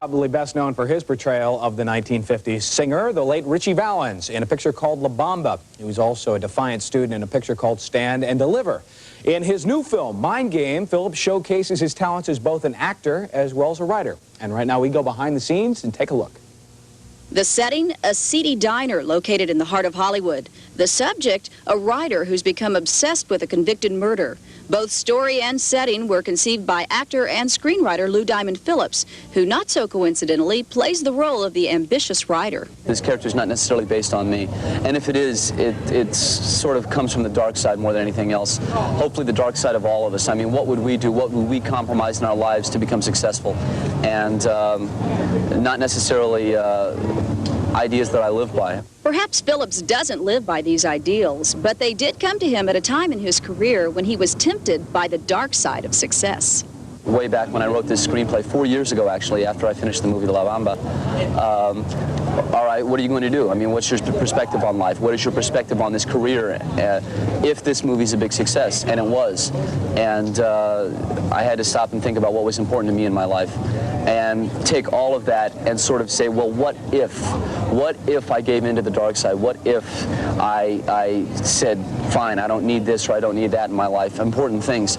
Probably best known for his portrayal of the 1950s singer, the late Ritchie Valens, in a picture called La Bamba. He was also a defiant student in a picture called Stand and Deliver. In his new film, Mind Game, Phillips showcases his talents as both an actor as well as a writer. And right now we go behind the scenes and take a look. The setting, a seedy diner located in the heart of Hollywood. The subject, a writer who's become obsessed with a convicted murder. Both story and setting were conceived by actor and screenwriter Lou Diamond Phillips, who not so coincidentally plays the role of the ambitious writer. This character is not necessarily based on me, and if it is, it sort of comes from the dark side more than anything else. Hopefully the dark side of all of us. I mean, what would we do? What would we compromise in our lives to become successful? And not necessarily ideas that I live by. Perhaps Phillips doesn't live by these ideals, but they did come to him at a time in his career when he was tempted by the dark side of success. Way back when I wrote this screenplay, 4 years ago actually, after I finished the movie La Bamba, all right, what are you going to do? I mean, what's your perspective on life? What is your perspective on this career if this movie's a big success? And it was. And I had to stop and think about what was important to me in my life and take all of that and sort of say, well, what if I gave into the dark side? What if I said, fine, I don't need this or I don't need that in my life, important things.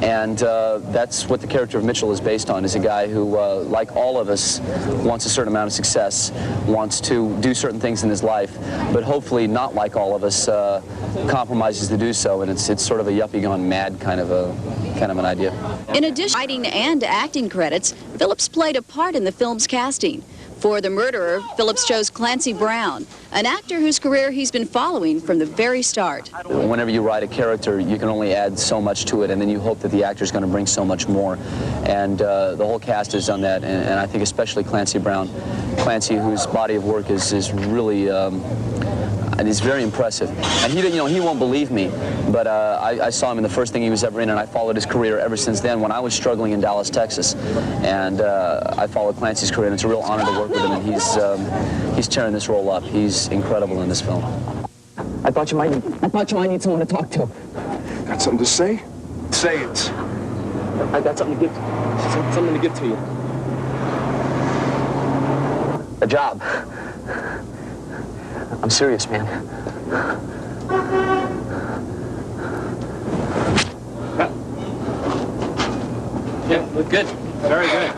And that's what the character of Mitchell is based on, is a guy who, like all of us, wants a certain amount of success, wants to do certain things in his life, but hopefully not like all of us, compromises to do so, and it's sort of a yuppie gone mad kind of an idea. In addition to writing and acting credits, Phillips played a part in the film's casting. For the murderer, Phillips chose Clancy Brown, an actor whose career he's been following from the very start. Whenever you write a character, you can only add so much to it, and then you hope that the actor's going to bring so much more. And the whole cast has done that, and I think especially Clancy Brown. Clancy, whose body of work is really and it's very impressive. And he won't believe me, but I saw him in the first thing he was ever in, and I followed his career ever since then when I was struggling in Dallas, Texas. And I followed Clancy's career, and it's a real honor to work with him, and he's tearing this role up. He's incredible in this film. I thought you might need someone to talk to. Got something to say? Say it. I got something to give to you. A job. I'm serious, man. Yeah, look good. Very good.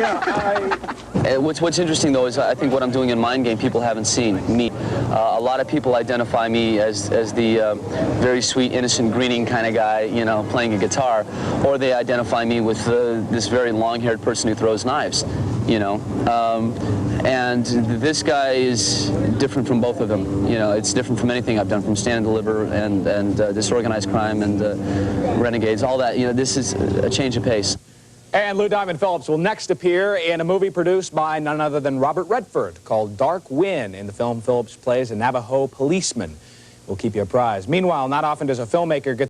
Yeah, What's interesting, though, is I think what I'm doing in Mind Game, people haven't seen me. A lot of people identify me as the very sweet, innocent, grinning kind of guy, playing a guitar, or they identify me with this very long-haired person who throws knives, And this guy is different from both of them. It's different from anything I've done, from Stand and Deliver and Disorganized Crime and Renegades, all that. This is a change of pace. And Lou Diamond Phillips will next appear in a movie produced by none other than Robert Redford called Dark Wind. In the film, Phillips plays a Navajo policeman. We'll keep you apprised. Meanwhile, not often does a filmmaker get